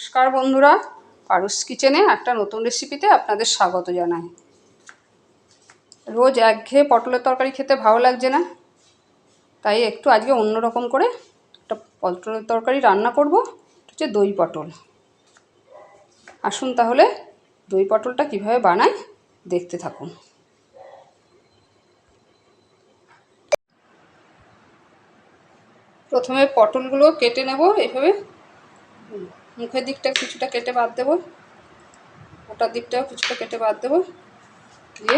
নমস্কার বন্ধুরা, পারুস কিচেনে একটা নতুন রেসিপিতে আপনাদের স্বাগত জানাই। রোজ একঘেয়ে পটলের তরকারি খেতে ভালো লাগছে না, তাই একটু আজকে অন্যরকম করে একটা পটলের তরকারি রান্না করব। হচ্ছে দই পটল। আসুন তাহলে দই পটলটা কীভাবে বানাই দেখতে থাকুন। প্রথমে পটলগুলো কেটে নেব। এইভাবে মুখের দিকটা কিছুটা কেটে বাদ দেবো, ওটার দিকটাও কিছুটা কেটে বাদ দেবো। দিয়ে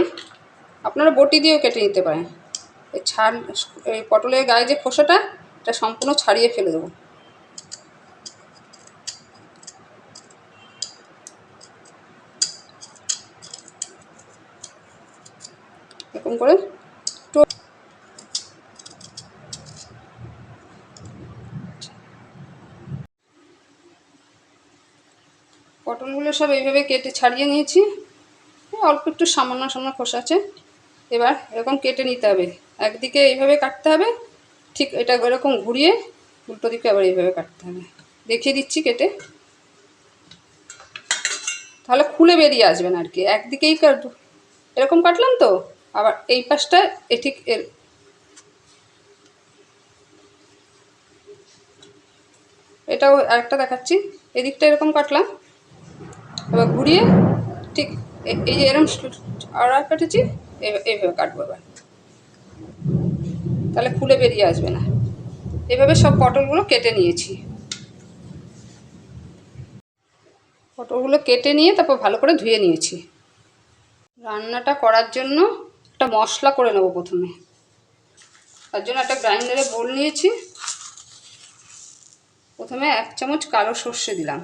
আপনারা বটি দিয়েও কেটে নিতে পারেন। এই এই পটলের গায়ে যে খোসাটা, এটা সম্পূর্ণ ছাড়িয়ে ফেলে দেবো। এরকম করে পটলগুলো সব এইভাবে কেটে ছাড়িয়ে নিয়েছি। অল্প একটু সামান্য সামান্য খোসা আছে। এবার এরকম কেটে নিতে হবে। একদিকে এইভাবে কাটতে হবে, ঠিক এটা এরকম ঘুরিয়ে উল্টো দিকে আবার এইভাবে কাটতে হবে। দেখিয়ে দিচ্ছি কেটে, তাহলে খুলে বেরিয়ে আসবে না আর কি। একদিকেই এরকম কাটলাম তো, আবার এই পাশটা ঠিক এটাও আরেকটা দেখাচ্ছি। এদিকটা এরকম কাটলাম, এবার ঘুরিয়ে ঠিক এই যে এরকম আর কেটেছি, এইভাবে কাটবো এবার, তাহলে খুলে বেরিয়ে আসবে না। এভাবে সব পটলগুলো কেটে নিয়েছি। পটলগুলো কেটে নিয়ে তারপর ভালো করে ধুয়ে নিয়েছি। রান্নাটা করার জন্য একটা মশলা করে নেব প্রথমে। তার জন্য একটা গ্রাইন্ডারে বোল নিয়েছি। প্রথমে 1 চামচ কালো সর্ষে দিলাম,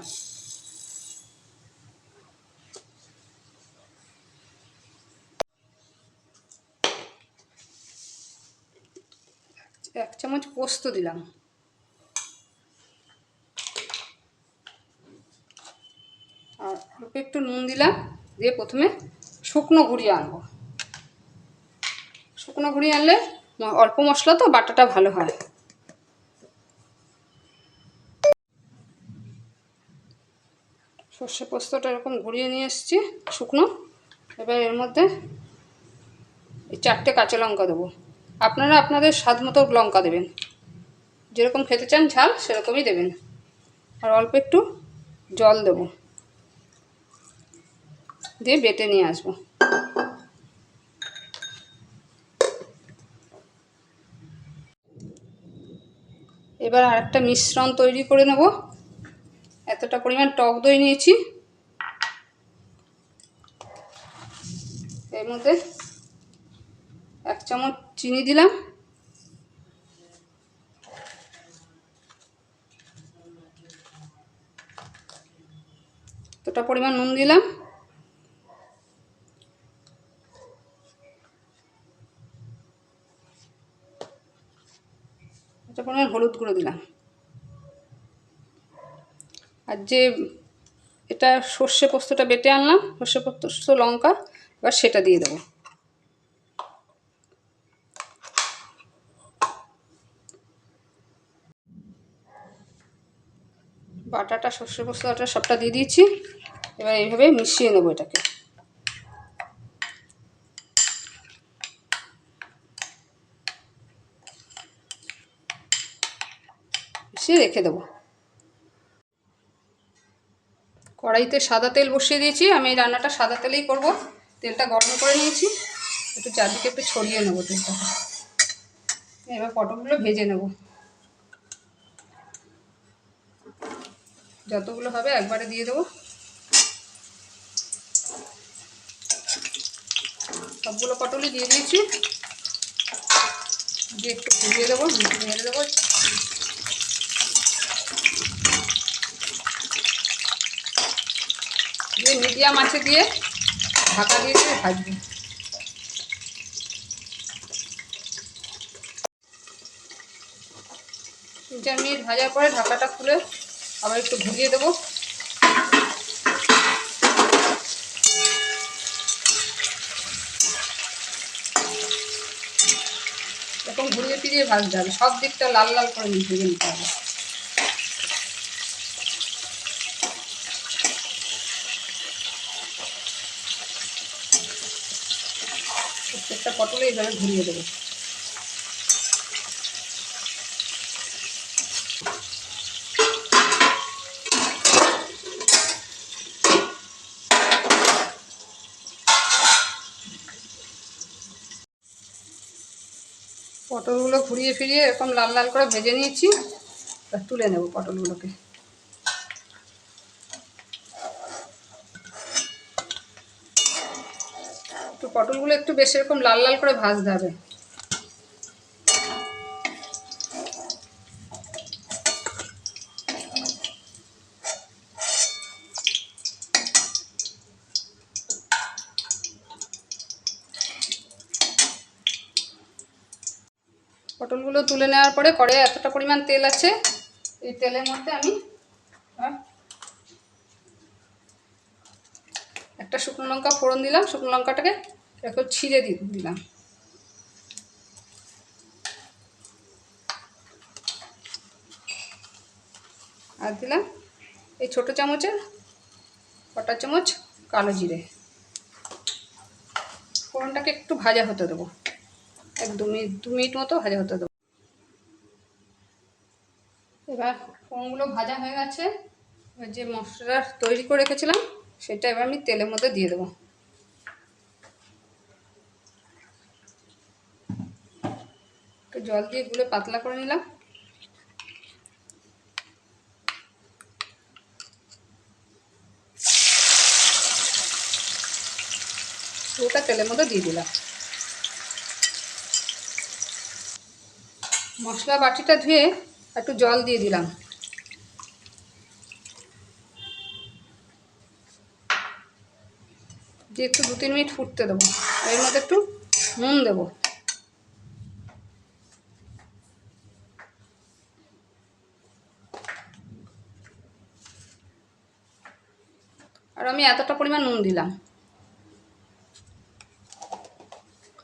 এক চামচ পোস্ত দিলাম, আর অল্প একটু নুন দিলাম। দিয়ে প্রথমে শুকনো ঘুরিয়ে আনবো। শুকনো ঘুরিয়ে আনলে অল্প মশলা তো বাটাটা ভালো হয়। সর্ষে পোস্তটা এরকম ঘুরিয়ে নিয়ে এসেছি শুকনো। এবার এর মধ্যে এই 4টে কাঁচা লঙ্কা দেবো। আপনারা আপনাদের স্বাদ মতো লঙ্কা দেবেন, যেরকম খেতে চান ঝাল সেরকমই দেবেন। আর অল্প একটু জল দেবো, দিয়ে বেটে নিয়ে আসবো। এবার আরেকটা মিশ্রণ তৈরি করে নেব। এতটা পরিমাণ টক দই নিয়েছি, এর মধ্যে 1 চামচ চিনি দিলাম, এতটা পরিমাণ নুন দিলাম, এতটা পরিমাণ হলুদ গুঁড়ো দিলাম। আর যে এটা সর্ষে পোস্তটা বেটে আনলাম, সর্ষে পোস্ত লঙ্কা, এবার সেটা দিয়ে দেবো। বাটাটা সর্ষে পোস্তটা সবটা দিয়ে দিয়েছি। এবার এইভাবে মিশিয়ে নেবো এটাকে, মিশিয়ে রেখে দেবো। কড়াইতে সাদা তেল বসিয়ে দিয়েছি। আমি এই রান্নাটা সাদা তেলেই করব। তেলটা গরম করে নিয়েছি, একটু চারদিকে একটু ছড়িয়ে নেবো তেলটা। এবার পটলগুলো ভেজে নেব। যতগুলো হবে একবারে দিয়ে দেবো। সবগুলো পটলই দিয়ে দিয়েছি। দিয়ে একটু ভেজে দেবো, ভেজে দেবো। দিয়ে মিডিয়াম আঁচে দিয়ে ঢাকা দিয়ে ভাজবো। 3-4 মিনিট ভাজার পরে ঢাকাটা খুলে আবার একটু ঘুরিয়ে দেবো। এরকম ঘুরিয়ে ফিরিয়ে ভাজতে হবে, সব দিকটা লাল লাল করে ভেজে নিতে হবে। একটা পটলে এইভাবে ঘুরিয়ে দেবো। পটলগুলো ঘুরিয়ে ফিরিয়ে এরকম লাল লাল করে ভেজে নিয়েছি, এবার তুলে নেব পটলগুলোকে। তো পটলগুলো একটু বেশি এরকম লাল লাল করে ভাজতে হবে। পটলগুলো তুলে নেওয়ার পরে কড়াইয়ে এতটা পরিমাণ তেল আছে, এই তেলের মধ্যে আমি একটা শুকনো লঙ্কা ফোড়ন দিলাম। শুকনো লঙ্কাটাকে একটু ছিঁড়ে দিলাম। আর দিলাম এই ছোটো চামচের কটা চামচ কালো জিরে। ফোড়নটাকে একটু ভাজা হতে দেবো, এক দু মিনিট মতো ভাজা হতে দেবো। এবার ফোড়নগুলো ভাজা হয়ে গেছে। এবার যে মশলা তৈরি করে রেখেছিলাম সেটা এবার আমি তেলের মধ্যে দিয়ে দেবো। একটু জল দিয়ে গুলে পাতলা করে নিলাম। ওটা তেলের মধ্যে দিয়ে দিলাম। মশলা বাটিটা ধুয়ে একটু জল দিয়ে দিলাম। দিয়ে একটু 2-3 মিনিট ফুটতে দেবো। এর মধ্যে একটু নুন দেবো। আর আমি এতটা পরিমাণ নুন দিলাম।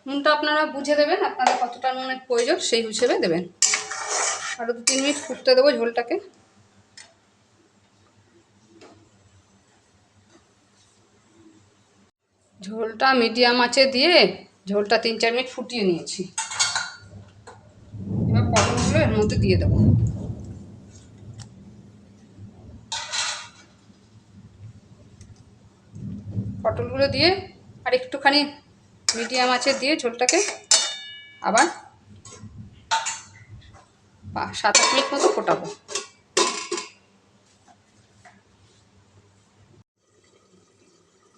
নুনটা আপনারা বুঝে দেবেন, আপনাদের কতটা নুনের প্রয়োজন সেই হিসেবে দেবেন। আরও 2-3 মিনিট ফুটতে দেবো ঝোলটাকে। ঝোলটা মিডিয়াম আঁচে দিয়ে ঝোলটা 3-4 মিনিট ফুটিয়ে নিয়েছি। এবার পটলগুলো এর মধ্যে দিয়ে দেবো। পটলগুলো দিয়ে আর একটুখানি মিডিয়াম আঁচে দিয়ে ঝোলটাকে আবার 7-8 মিনিট মতো ফোটাবো।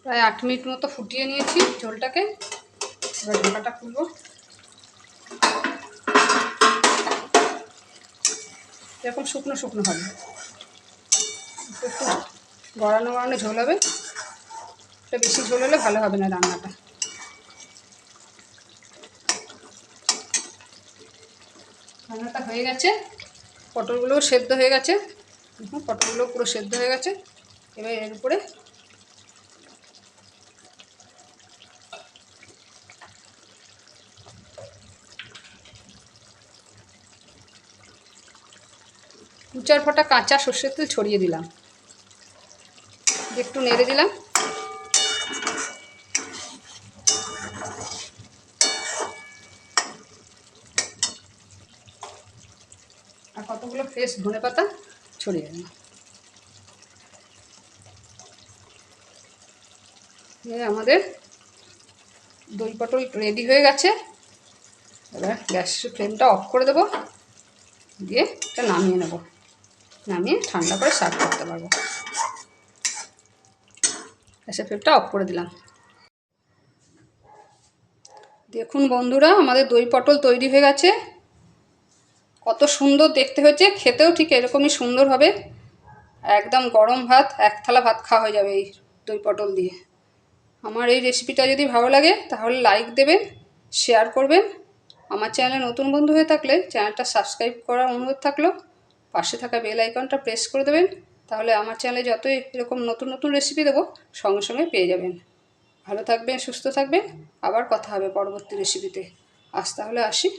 প্রায় 8 মিনিট মতো ফুটিয়ে নিয়েছি ঝোলটাকে। এবার ঢাকাটা খুলবো। এরকম শুকনো শুকনো হবে, একটু গড়ানো গড়ানো ঝোল হবে। এটা বেশি ঝোল হলে ভালো হবে না রান্নাটা। রান্নাটা হয়ে গেছে, পটলগুলোও সেদ্ধ হয়ে গেছে। দেখুন পটলগুলো পুরো সেদ্ধ হয়ে গেছে। এবার এর উপরে দু চার ফোঁটা কাঁচা সর্ষের তেল ছড়িয়ে দিলাম, একটু নেড়ে দিলাম। আর কতগুলো ফ্রেশ ধনেপাতা ছড়িয়ে দিলাম। আমাদের দই পটল রেডি হয়ে গেছে। এবার গ্যাসের ফ্লেমটা অফ করে দেবো, দিয়ে এটা নামিয়ে নেব। নামিয়ে ঠান্ডা করে সার্ভ করতে পারবো। গ্যাসের ফ্লেমটা অফ করে দিলাম। দেখুন বন্ধুরা, আমাদের দই পটল তৈরি হয়ে গেছে। কত সুন্দর দেখতে হয়েছে, খেতেও ঠিক এরকমই সুন্দর হবে। একদম গরম ভাত, এক থালা ভাত খাওয়া হয়ে যাবে এই দই পটল দিয়ে। আমার এই রেসিপিটা যদি ভালো লাগে তাহলে লাইক দেবেন, শেয়ার করবেন। আমার চ্যানেলে নতুন বন্ধু হয়ে থাকলে চ্যানেলটা সাবস্ক্রাইব করার অনুরোধ থাকলো। পাশে থাকা বেল আইকনটা প্রেস করে দেবেন, তাহলে আমার চ্যানেলে যতই এরকম নতুন নতুন রেসিপি দেবো সঙ্গে সঙ্গে পেয়ে যাবেন। ভালো থাকবেন, সুস্থ থাকবেন। আবার কথা হবে পরবর্তী রেসিপিতে। আজ তাহলে আসি।